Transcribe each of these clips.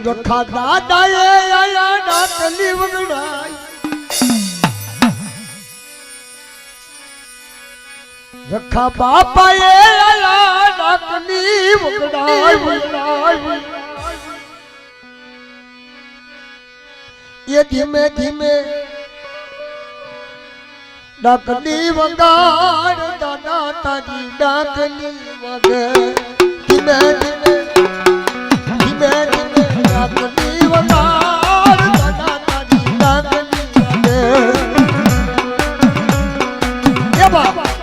રખા દાદાએ આયા ડાકલી વગડાઈ રખા બાપાએ આયા ડાકલી વગડાઈ એ ધીમે ધીમે ડાકલી વગાડ દાદા તારી ડાકલી વગે ધીમે ધીમે ધીમે ધીમે ડાકલી વગાડ દાદા તારી ડાકલી વગે એ બાબા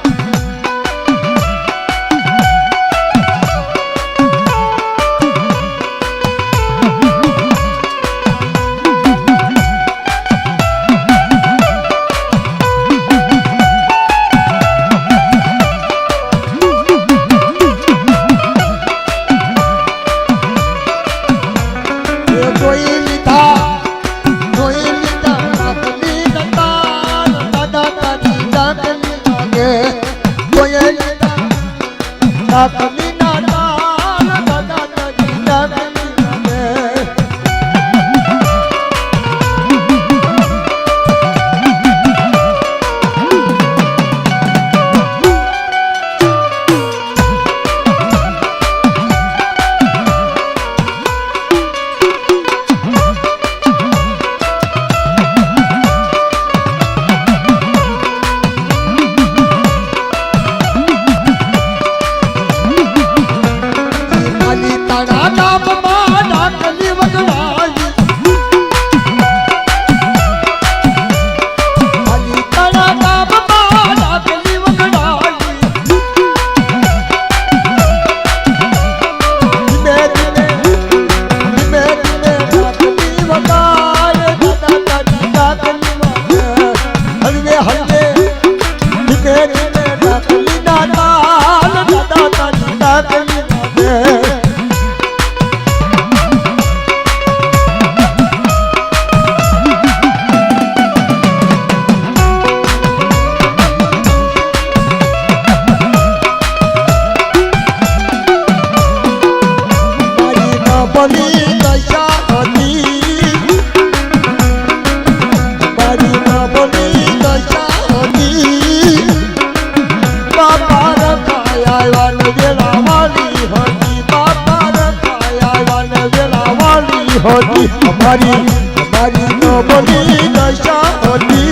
हमारी हमारी न बनी दशा होती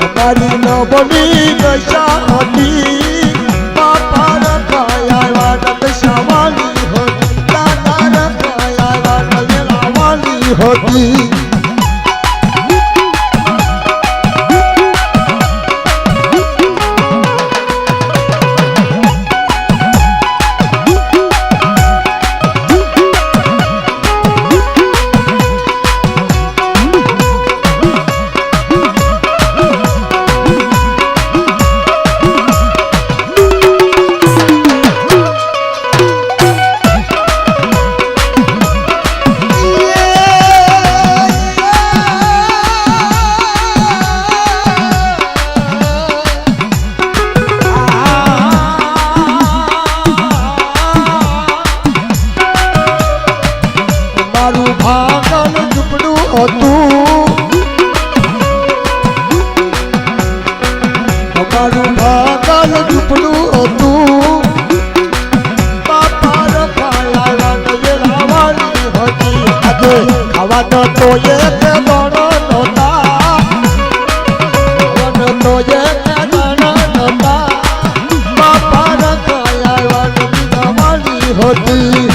हमारी न बनी दशा होती पापा रखाया वाला शावाली होती दादा रखाया वाला वाली होती तो ये दोनों नोता तो ये दोनों नोता पापा रखाया वाली होती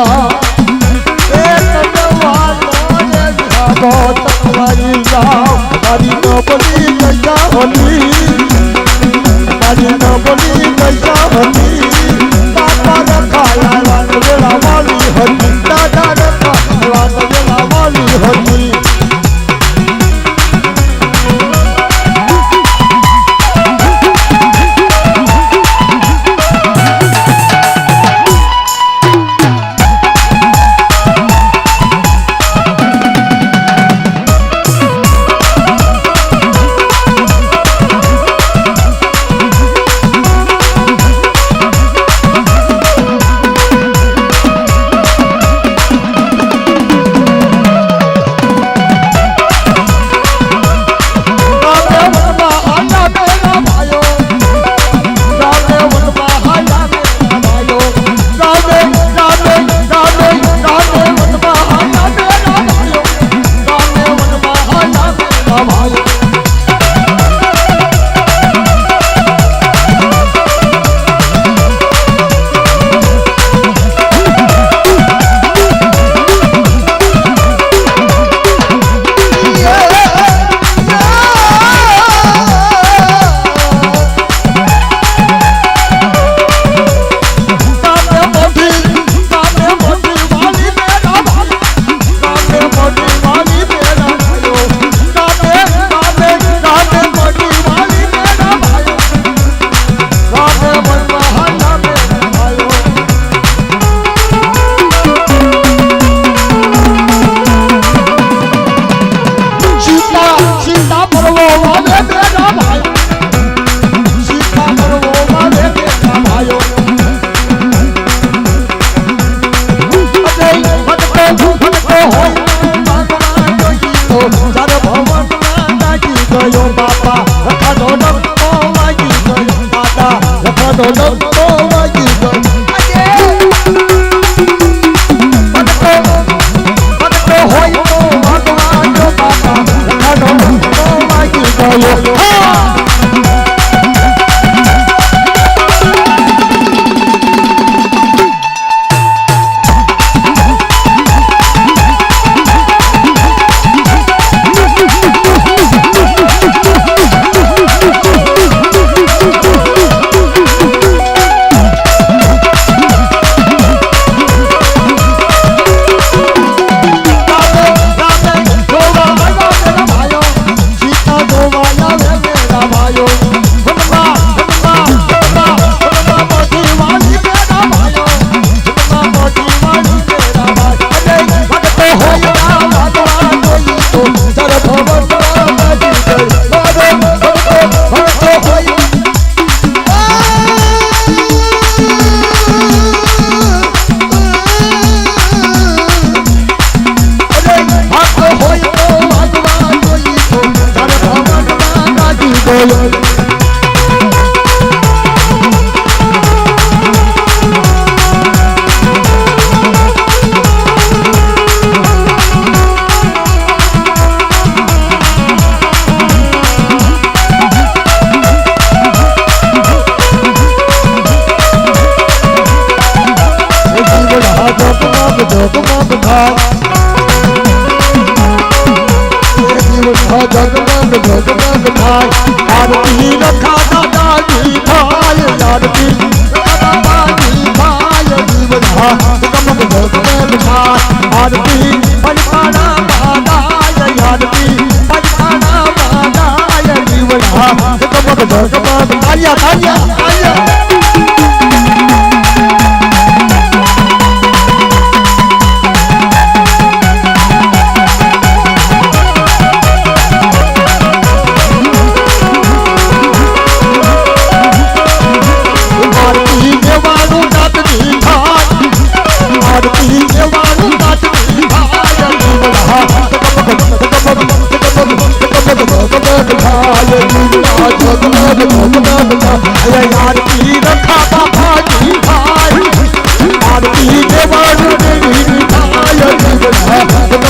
રા એક નવાલો રે વિહાબો તમારી રા મારી ન બોલી કૈયા હોલી મારી ન બોલી કૈયા હોલી બાપા રખાયા વાન વેલા વાલી હતી દાદા રખાયા વાન વેલા વાલી હતી जगमग भाई आरती रखा दादाजी भाई आरती रखा दादाजी भाई जीवना जगमग जगमग भाई आरती पलकाना मादाय आरती पलकाना मादाय जीवना जगमग जगमग तालिया तालिया तालिया आरती रखा बाबा जी भाई आरती देवान देवी भाई आरती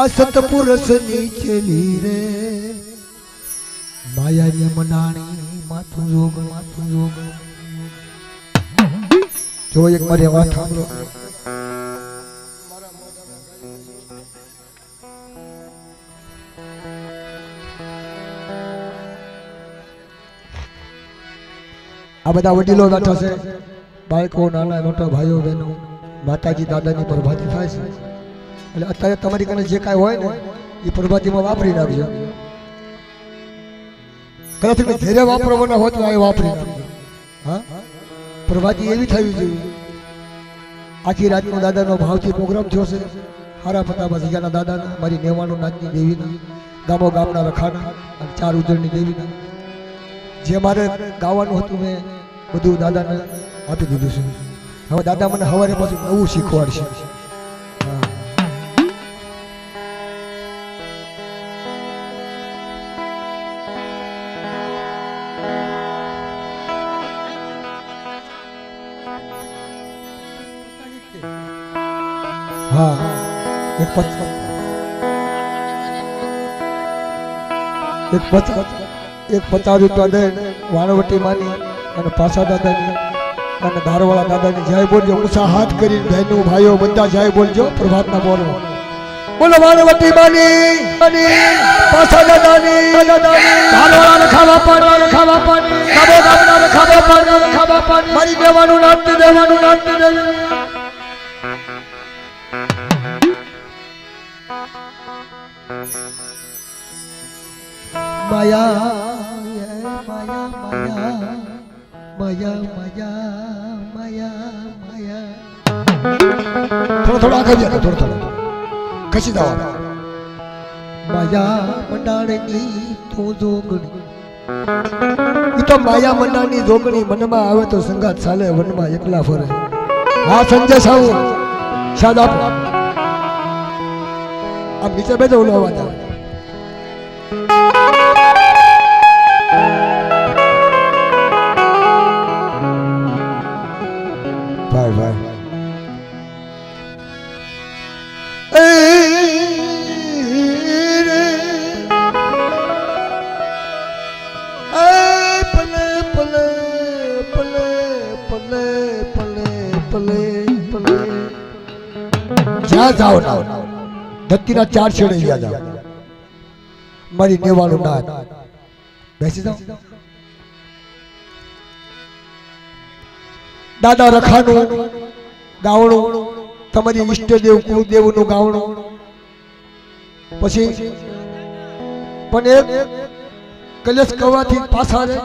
આ સતપુરુષ નીચેલી રે માયાની મનાણી માથું જોગ જો એક મારી વાત સાંભળો આ બધા વડીલો બેઠા છે બાળકો નાના મોટા ભાઈઓ બહેનો માતાજી દાદાની પ્રભાતી થાય છે એટલે અત્યારે તમારી કને જે કાંઈ હોય ને એ પ્રભાતીમાં વાપરી નાખજો કદાચ ધીરે વાપરવાના હોત તો વાપરી નાખજો હા પ્રભાતી એવી થવી જોઈએ આખી રાતનો દાદાનો ભાવથી પ્રોગ્રામ થયો છે હારા પતાબા જીગાના દાદાના મારી નેવાનું નાચની દેવીના ગામો ગામના રખાના અને 4 ઉજળની દેવીના જે મારે ગાવાનું હતું મેં બધું દાદાને આપી દીધું છે હવે દાદા મને સવારે પાછું નવું શીખવાડશે હા એક 50 રૂપિયા દે વાણવટી માની અને પાછા દાદાની અને ધારવાળા દાદાની જય બોલજો ઊંચા હાથ કરીને બહેનો ભાઈઓ બધા જય બોલજો પ્રભાતના બોલો બોલો વાણવટી માની પાછા દાદાની ધારવાળા ખાવા પાણી ખાબો ગામના ખાવા પાણી મારી દેવાનું નામ માયા થોડો આગળ થોડો ખસી જાવ માયા મંડાણની તું જોગણી ઈ તો માયા મંડાણની જોગણી મનમાં આવે તો સંગાત ચાલે વનમાં એકલા ફરે હા સંજય સાવ શાદ આપ નીચે બેઠો ઓલો અવાજ આવે ભાઈ જ્યાં જાઓ ધરતીના 4 છેડે ગયા જાઓ મારી નેવાનું નાદ બેસી જાઓ દાદા રખાનું ગાવણું તમારી ઈષ્ટદેવ કુળદેવનું ગાવણું પછી પણ એક કલેશ કવાથી પાછા રે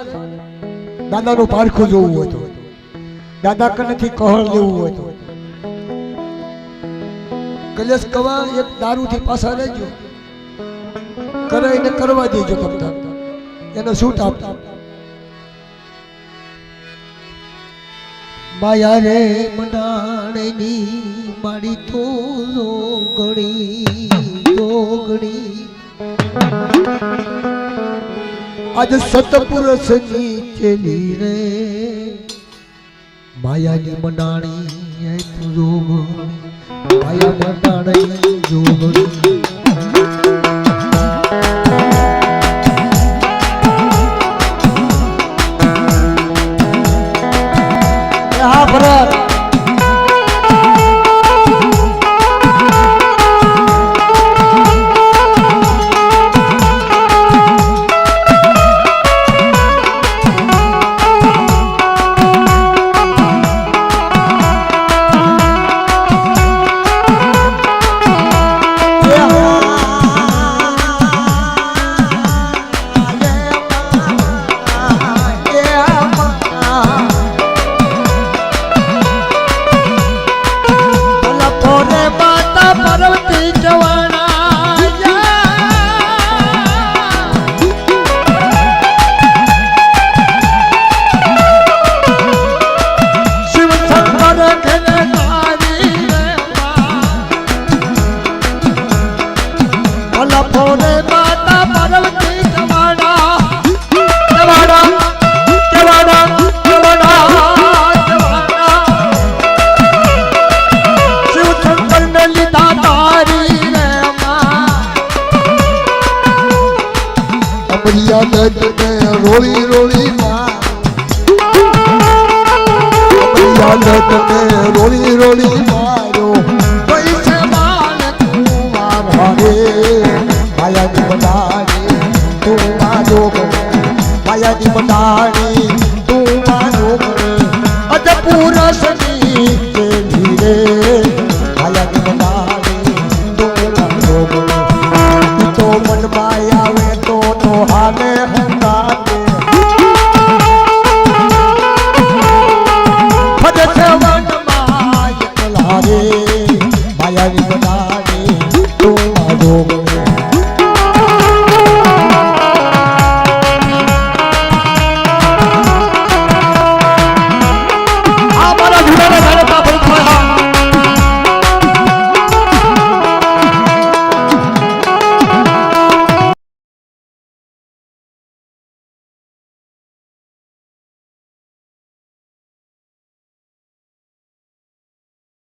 દાદાનું પારખું જોવું હોય તો દાદા કનેથી કહળ લેવું હોય તો કલેશ કવા એક દારૂથી પાછા રહેજો કરાઈને કરવા દેજો તમને એનો છૂટ આપતા માયા રે મંડાણની મારી તો જોગણી આજ સતપુરુષ નીચેલી રે માયાની મંડાણી તું જોગણી માયા મંડાણી જોગણી હા ભરત Yeah. મર્યાદા તને રોળી રોળી મર્યાદા તને રોળી રોળી માર્યો પૈસે માલ તું મારા રે માયાની બનાડી તું મારો માયાની બનાડી